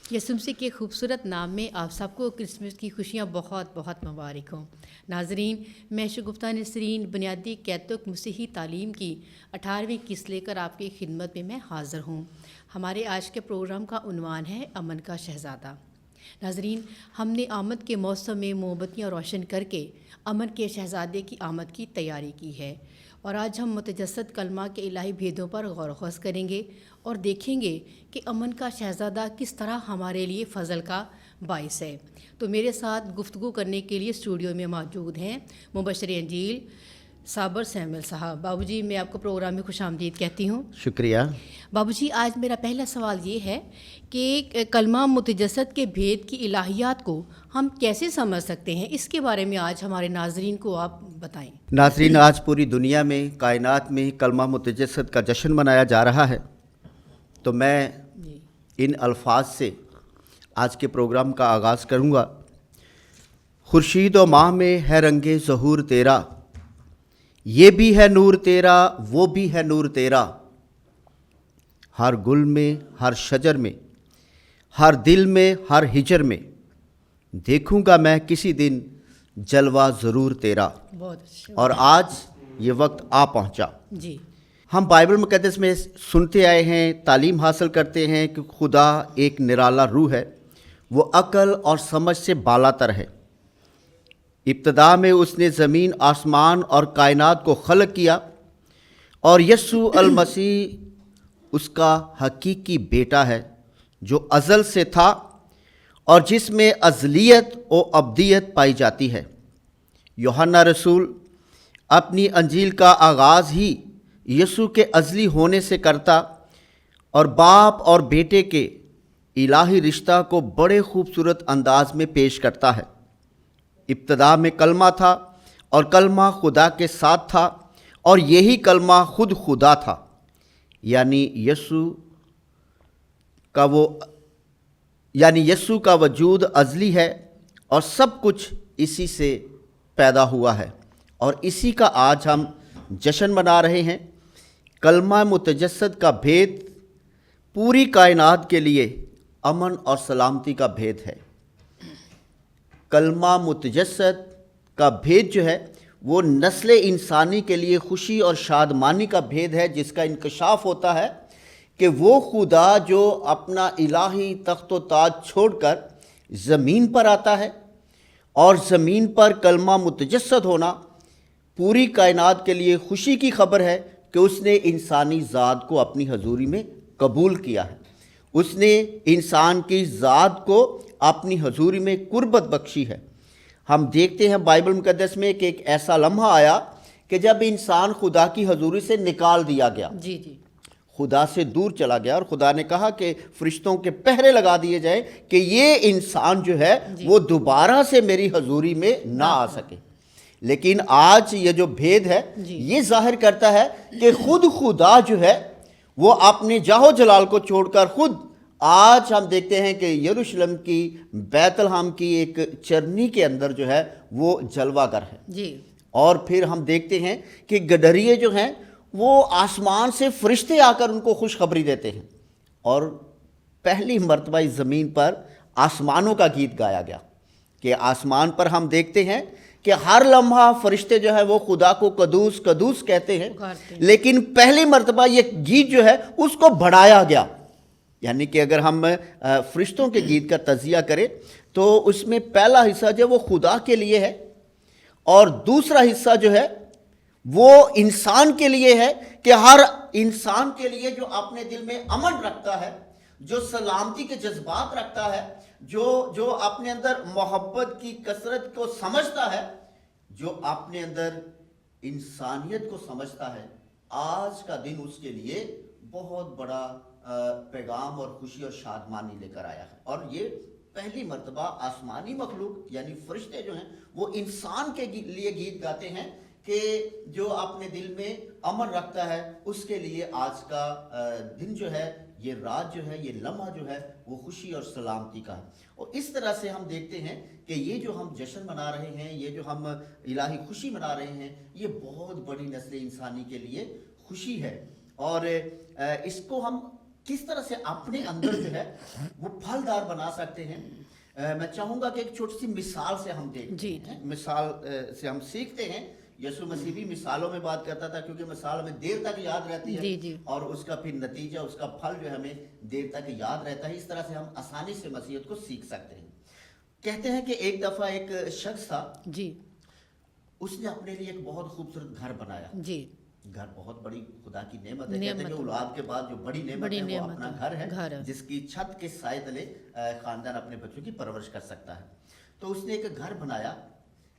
यसु मसीह के खूबसूरत नाम में आप सबको क्रिसमस की खुशियाँ बहुत बहुत मुबारक हों। नाजरीन, मैं शगुफ्ता नसरीन बुनियादी कैथोलिक मसीही तालीम की 18वीं किस्त लेकर आपकी खिदमत में मैं हाज़िर हूँ। हमारे आज के प्रोग्राम का उन्वान है अमन का शहज़ादा। नाजरीन, हमने आमद के मौसम में मोमबत्तियाँ रोशन करके अमन के शहज़ादे की आमद की तैयारी की है, और आज हम मुतजस्सद कलमा के इलाही भेदों पर गौर ख़ौस करेंगे और देखेंगे कि अमन का शहज़ादा किस तरह हमारे लिए फ़ज़ल का बाइस है। तो मेरे साथ गुफ्तगू करने के लिए स्टूडियो में मौजूद हैं मुबशर इंजील साबर सैमुअल साहब। बाबूजी, मैं आपको प्रोग्राम में खुशामदीद कहती हूँ। शुक्रिया। बाबूजी, आज मेरा पहला सवाल ये है कि कलमा मुतजस्सद के भेद की इलाहियात को हम कैसे समझ सकते हैं, इसके बारे में आज हमारे नाजरीन को आप बताएं। नाजरीन, आज पूरी दुनिया में, कायनात में कलमा मुतजस्सद का जश्न मनाया जा रहा है, तो मैं इन अल्फाज से आज के प्रोग्राम का आगाज़ करूँगा। खुर्शीद व माह में है रंगे ज़हूर तेरा, ये भी है नूर तेरा, वो भी है नूर तेरा। हर गुल में, हर शजर में, हर दिल में, हर हिजर में देखूंगा मैं किसी दिन जलवा ज़रूर तेरा। बहुत अच्छा। और आज ये वक्त आ पहुंचा। जी, हम बाइबल मुक़द्दस में सुनते आए हैं, तालीम हासिल करते हैं कि खुदा एक निराला रूह है, वो अक्ल और समझ से बालातर है। इब्तदा में उसने ज़मीन, आसमान और कायनात को खलक किया, और यस्सु अल मसीह उसका हकीकी बेटा है जो अज़ल से था और जिसमें अज़लियत और अब्दियत पाई जाती है। यूहन्ना रसूल अपनी अंजील का आगाज़ ही यीशु के अज़ली होने से करता और बाप और बेटे के इलाही रिश्ता को बड़े खूबसूरत अंदाज में पेश करता है। इब्तदा में कलमा था और कलमा खुदा के साथ था, और यही कलमा खुद खुदा था, यानी यस्सु का वजूद अज़ली है और सब कुछ इसी से पैदा हुआ है, और इसी का आज हम जश्न मना रहे हैं। कलमा मुतजस्सद का भेद पूरी कायनात के लिए अमन और सलामती का भेद है। कलमा मुतजस्सद का भेद जो है वो नस्ल इंसानी के लिए खुशी और शादमानी का भेद है, जिसका इंकशाफ होता है कि वो खुदा जो अपना इलाही तख्त व ताज छोड़कर ज़मीन पर आता है, और ज़मीन पर कलमा मुतजस्सद होना पूरी कायनात के लिए खुशी की खबर है कि उसने इंसानी ज़ात को अपनी हजूरी में कबूल किया है। उसने इंसान की ज़ात को अपनी हजूरी में कुर्बत बख्शी है। हम देखते हैं बाइबल मुक़द्दस में कि एक ऐसा लम्हा आया कि जब इंसान खुदा की हजूरी से निकाल दिया गया, जी जी, खुदा से दूर चला गया, और खुदा ने कहा कि फरिश्तों के पहरे लगा दिए जाए कि ये इंसान जो है वो दोबारा से मेरी हजूरी में ना आ सके। लेकिन आज ये जो भेद है ये जाहिर करता है कि खुद खुदा जो है वो अपने जाहो जलाल को छोड़कर खुद आज हम देखते हैं कि यरूशलेम की, बैतलहम की एक चरनी के अंदर जो है वो जलवागर है जी। और फिर हम देखते हैं कि गडरिये जो हैं वो आसमान से फरिश्ते आकर उनको खुशखबरी देते हैं, और पहली मर्तबा इस ज़मीन पर आसमानों का गीत गाया गया कि आसमान पर हम देखते हैं कि हर लम्हा फरिश्ते जो है वो खुदा को कदूस कदूस कहते हैं, लेकिन पहली मर्तबा ये गीत जो है उसको बढ़ाया गया। यानी कि अगर हम फरिश्तों के गीत का तज़िया करें तो उसमें पहला हिस्सा जो वो खुदा के लिए है, और दूसरा हिस्सा जो है वो इंसान के लिए है कि हर इंसान के लिए जो अपने दिल में अमन रखता है, जो सलामती के जज्बात रखता है, जो अपने अंदर मोहब्बत की कसरत को समझता है, जो अपने अंदर इंसानियत को समझता है, आज का दिन उसके लिए बहुत बड़ा पैगाम और खुशी और शादमानी लेकर आया है। और ये पहली मर्तबा आसमानी मखलूक यानी फरिश्ते जो हैं वो इंसान के लिए गीत गाते हैं कि जो अपने दिल में अमन रखता है उसके लिए आज का दिन जो है, ये रात जो है, ये लम्हा जो है वो खुशी और सलामती का है। और इस तरह से हम देखते हैं कि ये जो हम जश्न मना रहे हैं, ये जो हम इलाही खुशी मना रहे हैं, ये बहुत बड़ी नस्ल इंसानी के लिए खुशी है। और इसको हम किस तरह से अपने अंदर जो है वो फलदार बना सकते हैं। मैं चाहूँगा कि एक छोटी सी मिसाल से हम देखते हैं, मिसाल से हम सीखते हैं। यीशु मसीह भी मिसालों में बात करता था, क्योंकि मिसाल हमें देर तक याद रहती है जी, जी। और उसका फिर नतीजा, उसका फल जो है हमें देर तक याद रहता है। इस तरह से हम आसानी से मसीहत को सीख सकते हैं। कहते हैं कि एक दफ़ा एक शख्स था, जी उसने अपने लिए एक बहुत खूबसूरत घर बनाया। जी। घर बहुत बड़ी खुदा की नेमत है। कहते हैं कि औलाद के बाद जो बड़ी नेमत बड़ी है वो नेमत अपना है, घर घर है, है। जिसकी छत के साए तले खानदान अपने बच्चों की परवरिश कर सकता है। तो उसने एक घर बनाया,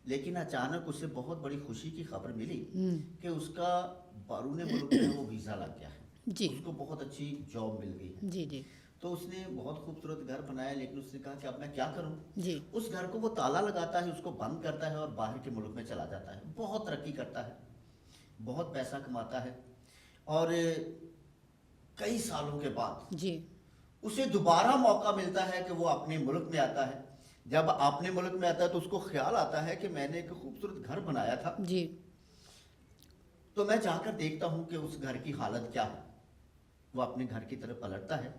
लेकिन अचानक उसे बहुत बड़ी खुशी की खबर मिली कि उसका बारूने मुल्क में वो वीज़ा लग गया है, जी उसको बहुत अच्छी जॉब मिल गई है। जी जी तो उसने बहुत खूबसूरत घर बनाया, लेकिन उसने कहा कि अब मैं क्या करूं। जी। उस घर को वो ताला लगाता है, उसको बंद करता है और बाहर के मुल्क में चला जाता है। बहुत तरक्की करता है, बहुत पैसा कमाता है, और कई सालों के बाद जी उसे दोबारा मौका मिलता है कि वो अपने मुल्क में आता है। जब अपने मुल्क में आता है तो उसको ख्याल आता है कि मैंने एक खूबसूरत घर बनाया था, जी तो मैं जाकर देखता हूँ कि उस घर की हालत क्या है। वो अपने घर की तरफ पलटता है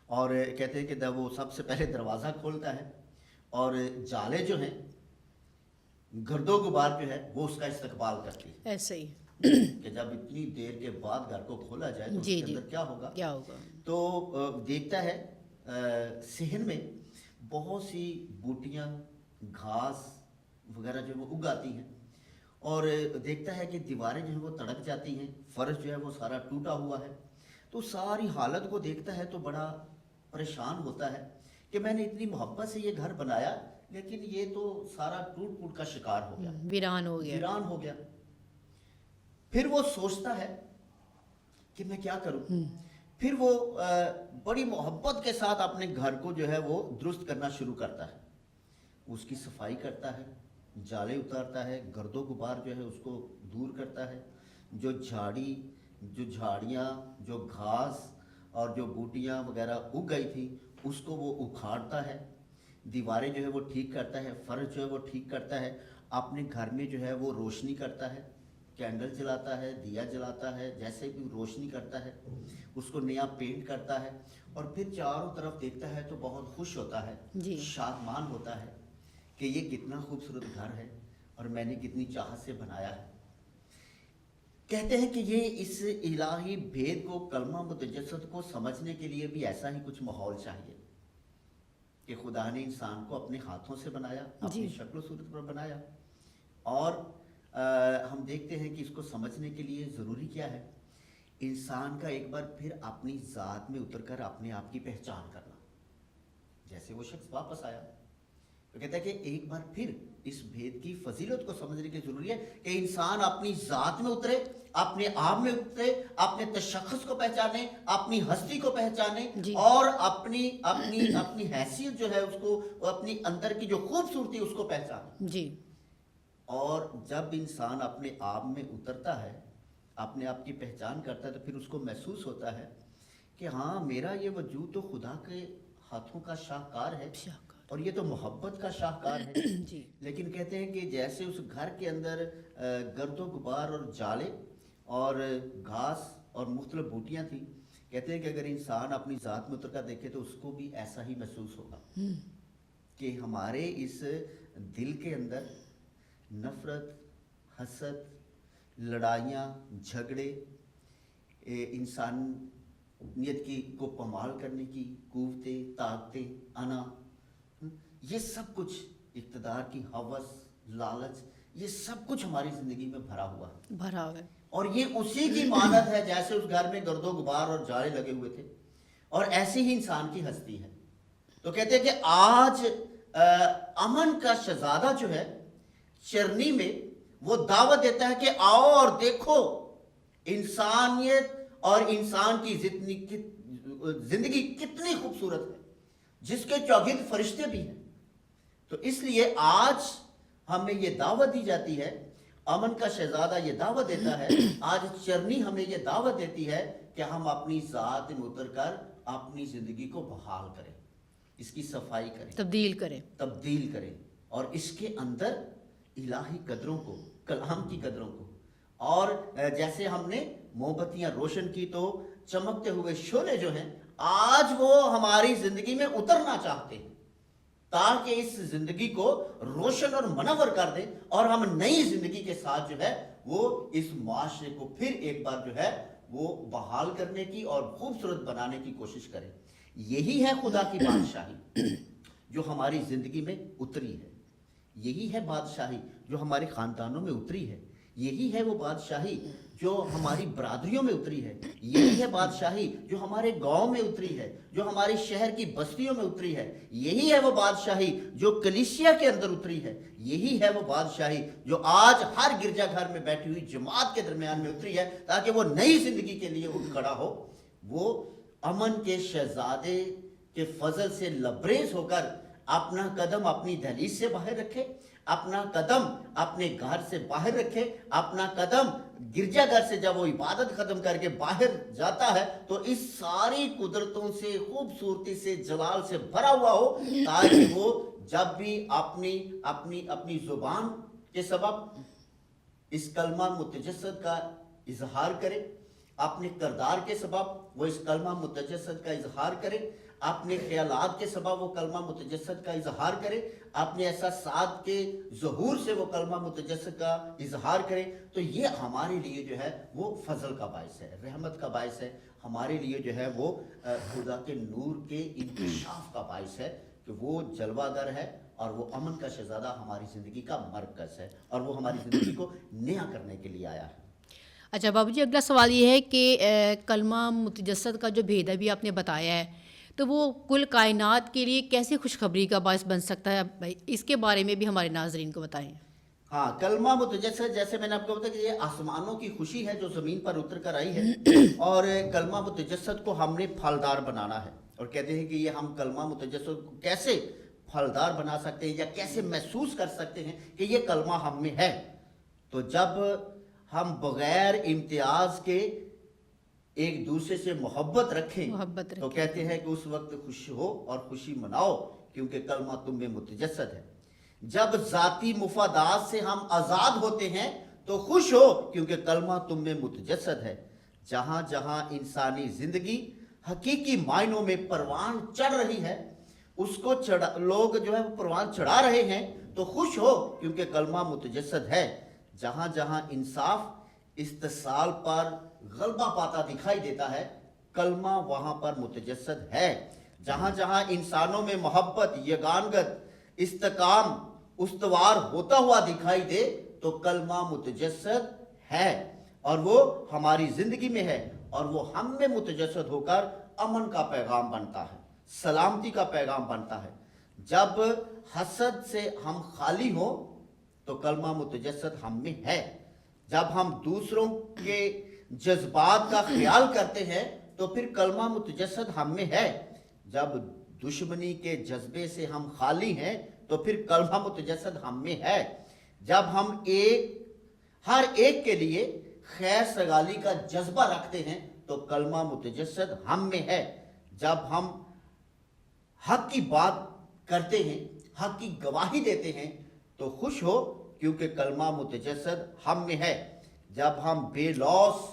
और कहते हैं कि जब वो सबसे पहले दरवाज़ा खोलता है और जाले जो हैं, गर्दो गुबार जो है वो उसका इस्तकबाल करती है ऐसे ही। कि जब इतनी देर के बाद घर को खोला जाए तो जी, उसके जी। अंदर क्या होगा। क्या होगा। तो देखता है सेहन में बहुत सी बूटियां, घास वगैरह जो वो उगाती हैं, और देखता है कि दीवारें जो हैं वो तड़क जाती हैं, फर्श जो है वो सारा टूटा हुआ है। तो सारी हालत को देखता है तो बड़ा परेशान होता है कि मैंने इतनी मोहब्बत से ये घर बनाया, लेकिन ये तो सारा टूट फूट का शिकार हो गया, वीरान हो गया। वीरान हो गया। फिर वो सोचता है कि मैं क्या करूं। फिर वो बड़ी मोहब्बत के साथ अपने घर को जो है वो दुरुस्त करना शुरू करता है। उसकी सफाई करता है, जाले उतारता है, गर्दो गुबार जो है उसको दूर करता है, जो झाड़ियाँ, जो घास और जो बूटियाँ वगैरह उग गई थी उसको वो उखाड़ता है, दीवारें जो है वो ठीक करता है, फर्श जो है वो ठीक करता है, अपने घर में जो है वो रोशनी करता है, कैंडल जलाता है, दिया जलाता है, जैसे भी रोशनी करता है, उसको नया पेंट करता है, और फिर चारों तरफ देखता है तो बहुत खुश होता है, जी। शादमान होता है कि ये कितना खूबसूरत घर है और मैंने कितनी चाहत से बनाया है। कहते हैं कि ये इस इलाही भेद को, कलमा मुतजस्सद को समझने के लिए भी ऐसा ही कुछ माहौल चाहिए कि खुदा ने इंसान को अपने हाथों से बनाया, अपनी शक्ल सूरत पर बनाया, और हम देखते हैं कि इसको समझने के लिए ज़रूरी क्या है, इंसान का एक बार फिर अपनी ज़ात में उतरकर अपने आप की पहचान करना। जैसे वो शख्स वापस आया तो कहता है कि एक बार फिर इस भेद की फजीलत को समझने की जरूरी है कि इंसान अपनी ज़ात में उतरे, अपने आप में उतरे, अपने तशख्खुस को पहचाने, अपनी हस्ती को पहचाने, और अपनी अपनी अपनी हैसियत जो है उसको, अपनी अंदर की जो खूबसूरती उसको पहचाने जी। और जब इंसान अपने आप में उतरता है, अपने आप की पहचान करता है, तो फिर उसको महसूस होता है कि हाँ, मेरा ये वजूद तो खुदा के हाथों का शाहकार है और ये तो मोहब्बत का शाहकार है। जी। लेकिन कहते हैं कि जैसे उस घर के अंदर गर्दो गुबार और जाले और घास और मुख्तलिफ बूटियाँ थी, कहते हैं कि अगर इंसान अपनी ज़ात में उतर कर देखे तो उसको भी ऐसा ही महसूस होगा कि हमारे इस दिल के अंदर नफ़रत, हसद, लड़ाइयाँ, झगड़े, इंसानियत की को पमाल करने की कुव्वतें, ताकतें, अना, ये सब कुछ, इक़्तिदार की हवस, लालच, ये सब कुछ हमारी ज़िंदगी में भरा हुआ है। और ये उसी की मानत है जैसे उस घर में गर्दो गुबार और जाले लगे हुए थे, और ऐसे ही इंसान की हस्ती है। तो कहते हैं कि आज अमन का शहजादा जो है चरनी में वो दावत देता है कि आओ और देखो, इंसानियत और इंसान की जिंदगी कितनी खूबसूरत है, जिसके चौगिर्द फरिश्ते भी हैं। तो इसलिए आज हमें ये दावत दी जाती है, अमन का शहजादा ये दावत देता है, आज चरनी हमें ये दावत देती है कि हम अपनी ज़ात में उतरकर अपनी ज़िंदगी को बहाल करें, इसकी सफाई करें, तब्दील करें, और इसके अंदर इलाही कदरों को, कलाम की कदरों को, और जैसे हमने मोमबत्तियाँ रोशन की तो चमकते हुए शोले जो हैं आज वो हमारी जिंदगी में उतरना चाहते हैं ताकि इस जिंदगी को रोशन और मनवर कर दें और हम नई जिंदगी के साथ जो है वो इस माशरे को फिर एक बार जो है वो बहाल करने की और खूबसूरत बनाने की कोशिश करें। यही है खुदा की बादशाही जो हमारी जिंदगी में उतरी है। यही है बादशाही जो हमारे खानदानों में उतरी है। यही है वो बादशाही जो हमारी बरादरियों में उतरी है। यही है बादशाही जो हमारे गांव में उतरी है, जो हमारे शहर की बस्तियों में उतरी है। यही है वो बादशाही जो कलीसिया के अंदर उतरी है। यही है वो बादशाही जो आज हर गिरजाघर में बैठी हुई जमात के दरमियान में उतरी है ताकि वो नई जिंदगी के लिए उठ खड़ा हो। वो अमन के शहजादे के फजल से लबरेज होकर अपना कदम अपनी दहलीज से बाहर रखे, अपना कदम अपने घर से बाहर रखे, अपना कदम गिरजाघर से जब वो इबादत खत्म करके बाहर जाता है तो इस सारी कुदरतों से, खूबसूरती से, जलाल से भरा हुआ हो ताकि वो जब भी अपनी अपनी अपनी जुबान के सबब इस कलमा मुतजस्सद का इजहार करे, अपने किरदार के सबब वो इस कलमा मुतजस्सद का इजहार करे, अपने ख्यालात के सबब वो कलमा मुतजस्सद का इजहार करे, अपने एहसासात के ज़हूर से वो कलमा मुतजस्सद का इजहार करे। तो ये हमारे लिए जो है वो फजल का बायस है, रहमत का बायस है, हमारे लिए जो है वो खुदा के नूर के इंकशाफ का बायस है कि वो जलवागर है और वो अमन का शहजादा हमारी ज़िंदगी का मरकज़ है और वो हमारी ज़िंदगी को नया करने के लिए आया है। अच्छा बाबूजी, अगला सवाल ये है कि कलमा मुतजस्सद का जो भेद अभी आपने बताया है तो वो कुल कायनात के लिए कैसे खुशखबरी का बायस बन सकता है, भाई इसके बारे में भी हमारे नाजरीन को बताएं। हाँ, कलमा मुतजस्सद जैसे मैंने आपको बताया कि ये आसमानों की खुशी है जो ज़मीन पर उतर कर आई है और कलमा मुतजस्सद को हमने फलदार बनाना है। और कहते हैं कि ये हम कलमा मुतजस्सद को कैसे फलदार बना सकते हैं या कैसे महसूस कर सकते हैं कि ये कलमा हम में है। तो जब हम बगैर इम्तियाज के एक दूसरे से मोहब्बत रखें तो कहते हैं कि उस वक्त खुश हो और खुशी मनाओ क्योंकि कलमा तुम में मुतजस्सद है। जब जाती मुफादात से हम आज़ाद होते हैं तो खुश हो क्योंकि कलमा तुम में मुतजस्सद है। जहाँ जहाँ इंसानी जिंदगी हकीकी मायनों में परवान चढ़ रही है उसको लोग जो है परवान चढ़ा रहे हैं तो खुश हो क्योंकि कलमा मुतजस्सद है। जहाँ जहाँ इंसाफ इस्तिसाल पर गलबा पाता दिखाई देता है कलमा वहाँ पर मुतजस्सद है। जहाँ जहाँ इंसानों में मोहब्बत, यगानगत, इस्तकाम, उस्तवार होता हुआ दिखाई दे तो कलमा मुतजस्सद है और वो हमारी जिंदगी में है और वो हम में मुतजस्सद होकर अमन का पैगाम बनता है, सलामती का पैगाम बनता है। जब हसद से हम खाली हो तो कलमा मुतजस्सद हम में है। जब हम दूसरों के जज्बात का ख्याल करते हैं तो फिर कलमा मुतजस्सद हम में है। जब दुश्मनी के जज्बे से हम खाली हैं तो फिर कलमा मुतजस्सद हम में है। जब हम हर एक के लिए खैर सगाली का जज्बा रखते हैं तो कलमा मुतजस्सद हम में है। जब हम हक की बात करते हैं, हक की गवाही देते हैं तो खुश हो क्योंकि कलमा मुतजस्सद हम में है। जब हम बेलौस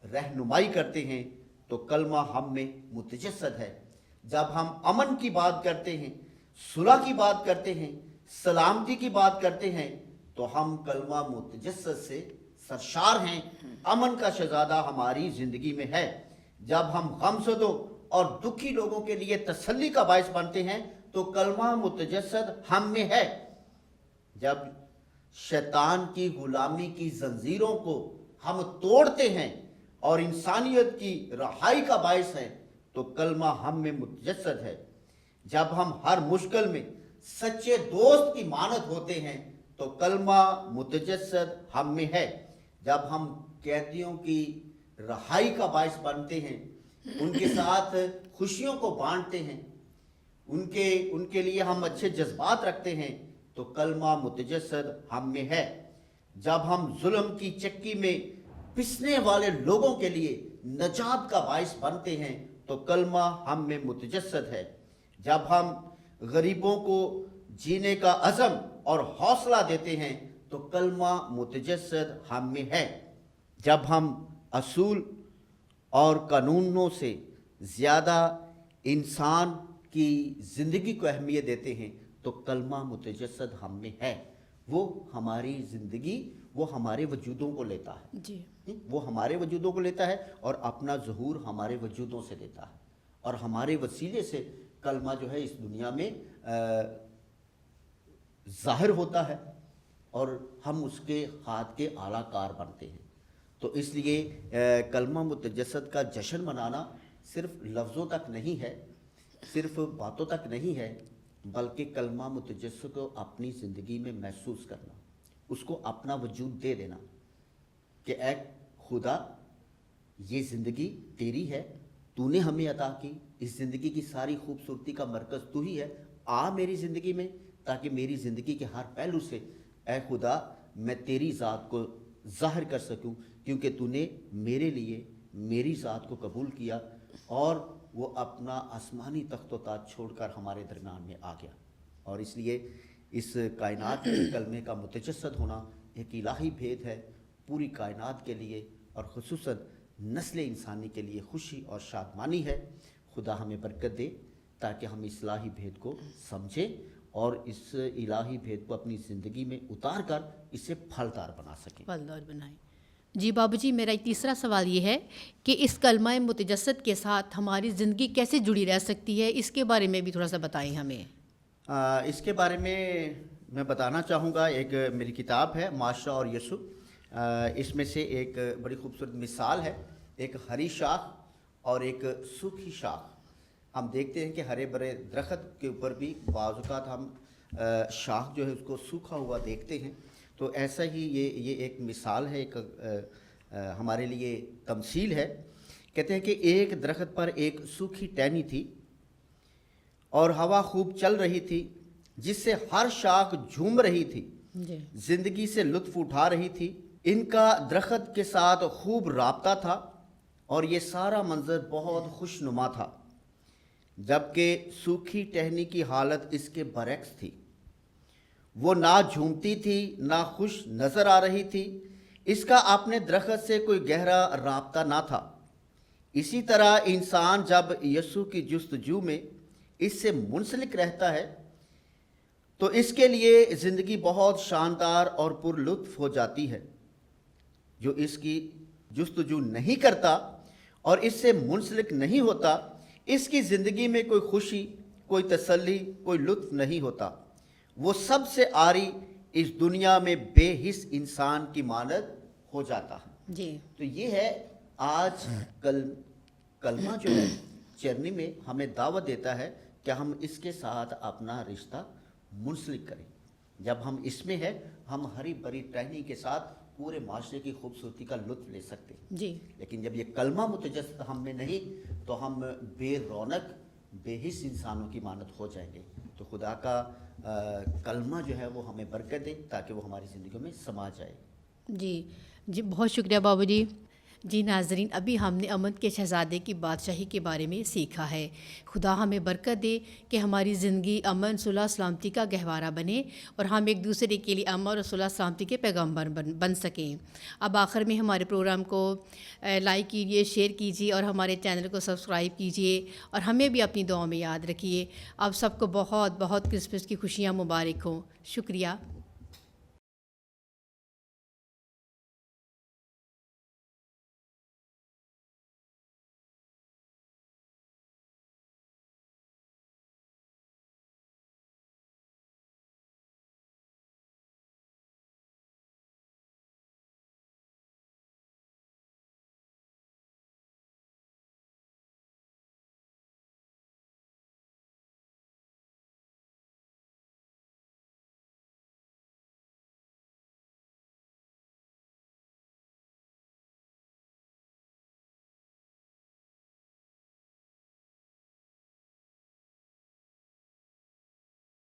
रहनुमाई करते हैं तो कलमा हम में मुतजस्सद है। जब हम अमन की बात करते हैं, सुलह की बात करते हैं, सलामती की बात करते हैं तो हम कलमा मुतजस्सद से सरशार हैं। अमन का शहजादा हमारी जिंदगी में है। जब हम गमज़दों और दुखी लोगों के लिए तसल्ली का बायस बनते हैं तो कलमा मुतजस्सद हम में है। जब शैतान की गुलामी की जंजीरों को हम तोड़ते हैं और इंसानियत की रहाई का बायस है तो कलमा हम में मुतजस्सद है। जब हम हर मुश्किल में सच्चे दोस्त की मानद होते हैं तो कलमा मुतजस्सद हम में है। जब हम कैदियों की रहाई का बायस बनते हैं, उनके साथ खुशियों को बांटते हैं, उनके लिए हम अच्छे जज्बात रखते हैं तो कलमा मुतजस्सद हम में है। जब हम जुल्म की चक्की में पिसने वाले लोगों के लिए नजात का बायस बनते हैं तो कलमा हम में मुतजस्सद है। जब हम गरीबों को जीने का अज़म और हौसला देते हैं तो कलमा मुतजस्सद हम में है। जब हम असूल और कानूनों से زیادہ انسان کی زندگی کو اہمیت دیتے ہیں تو کلمہ متجسد ہم میں ہے. وہ ہماری زندگی، وہ ہمارے وجودوں کو لیتا ہے. جی وہ ہمارے وجودوں کو لیتا ہے اور اپنا ظہور ہمارے وجودوں سے دیتا ہے، اور ہمارے وسیلے سے کلمہ جو ہے اس دنیا میں ظاہر ہوتا ہے اور ہم اس کے ہاتھ کے اعلیٰ کار بنتے ہیں. تو اس لیے کلمہ متجسد کا جشن منانا صرف لفظوں تک نہیں ہے، صرف باتوں تک نہیں ہے، بلکہ کلمہ متجسد کو اپنی زندگی میں محسوس کرنا، اس کو اپنا وجود دے دینا کہ اے خدا یہ زندگی تیری ہے، تو نے ہمیں عطا کی، اس زندگی کی ساری خوبصورتی کا مرکز تو ہی ہے، آ میری زندگی میں تاکہ میری زندگی کے ہر پہلو سے اے خدا میں تیری ذات کو ظاہر کر سکوں، کیونکہ تو نے میرے لیے میری ذات کو قبول کیا اور وہ اپنا آسمانی تخت و تاج چھوڑ کر ہمارے درمیان میں آ گیا. اور اس لیے اس کائنات میں کلمے کا متجسد ہونا ایک الہی بھید ہے، پوری کائنات کے لیے اور خصوصاً نسل انسانی کے لیے خوشی اور شادمانی ہے. خدا ہمیں برکت دے تاکہ ہم اس الہی بھید کو سمجھیں اور اس الہی بھید کو اپنی زندگی میں اتار کر اسے پھلدار بنا سکیں. پھلدار بنائیں. جی بابو جی، میرا ایک تیسرا سوال یہ ہے کہ اس کلمہ متجسد کے ساتھ ہماری زندگی کیسے جڑی رہ سکتی ہے، اس کے بارے میں بھی تھوڑا سا بتائیں ہمیں. اس کے بارے میں بتانا چاہوں گا. ایک میری کتاب ہے معاشرہ اور یسوع، اس میں سے ایک بڑی خوبصورت مثال ہے، ایک ہری شاخ اور ایک سوکھی شاخ. ہم دیکھتے ہیں کہ ہرے بھرے درخت کے اوپر بھی بعض اوقات ہم شاخ جو ہے اس کو سوکھا ہوا دیکھتے ہیں. تو ایسا ہی یہ ایک مثال ہے، ایک ہمارے لیے تمثیل ہے. کہتے ہیں کہ ایک درخت پر ایک سوکھی ٹہنی تھی اور ہوا خوب چل رہی تھی، جس سے ہر شاخ جھوم رہی تھی، جی زندگی سے لطف اٹھا رہی تھی. ان کا درخت کے ساتھ خوب رابطہ تھا اور یہ سارا منظر بہت خوش نما تھا، جبکہ سوکھی ٹہنی کی حالت اس کے برعکس تھی. وہ نہ جھومتی تھی نہ خوش نظر آ رہی تھی، اس کا اپنے درخت سے کوئی گہرا رابطہ نہ تھا. اسی طرح انسان جب یسوع کی جستجو میں اس سے منسلک رہتا ہے تو اس کے لیے زندگی بہت شاندار اور پر لطف ہو جاتی ہے. جو اس کی جستجو نہیں کرتا اور اس سے منسلک نہیں ہوتا، اس کی زندگی میں کوئی خوشی، کوئی تسلی، کوئی لطف نہیں ہوتا. وہ سب سے عاری اس دنیا میں بے حس انسان کی مانند ہو جاتا ہے. جی تو یہ ہے آج کلمہ جو ہے چرنی میں ہمیں دعوت دیتا ہے کہ ہم اس کے ساتھ اپنا رشتہ منسلک کریں. جب ہم اس میں ہے ہم ہری بھری ٹہنی کے ساتھ پورے معاشرے کی خوبصورتی کا لطف لے سکتے ہیں. جی لیکن جب یہ کلمہ متجسد ہم میں نہیں تو ہم بے رونق بے حس انسانوں کی مانند ہو جائیں گے. تو خدا کا کلمہ جو ہے وہ ہمیں برکت دے تاکہ وہ ہماری زندگیوں میں سما جائے. جی بہت شکریہ بابو جی. جی ناظرین، ابھی ہم نے امن کے شہزادے کی بادشاہی کے بارے میں سیکھا ہے. خدا ہمیں برکت دے کہ ہماری زندگی امن، صلح، سلامتی کا گہوارہ بنے اور ہم ایک دوسرے کے لیے امن اور صلح سلامتی کے پیغامبر بن سکیں. اب آخر میں ہمارے پروگرام کو لائک کیجیے، شیئر کیجیے اور ہمارے چینل کو سبسکرائب کیجیے اور ہمیں بھی اپنی دعاؤں میں یاد رکھیے. آپ سب کو بہت بہت کرسمس کی خوشیاں مبارک ہوں. شکریہ.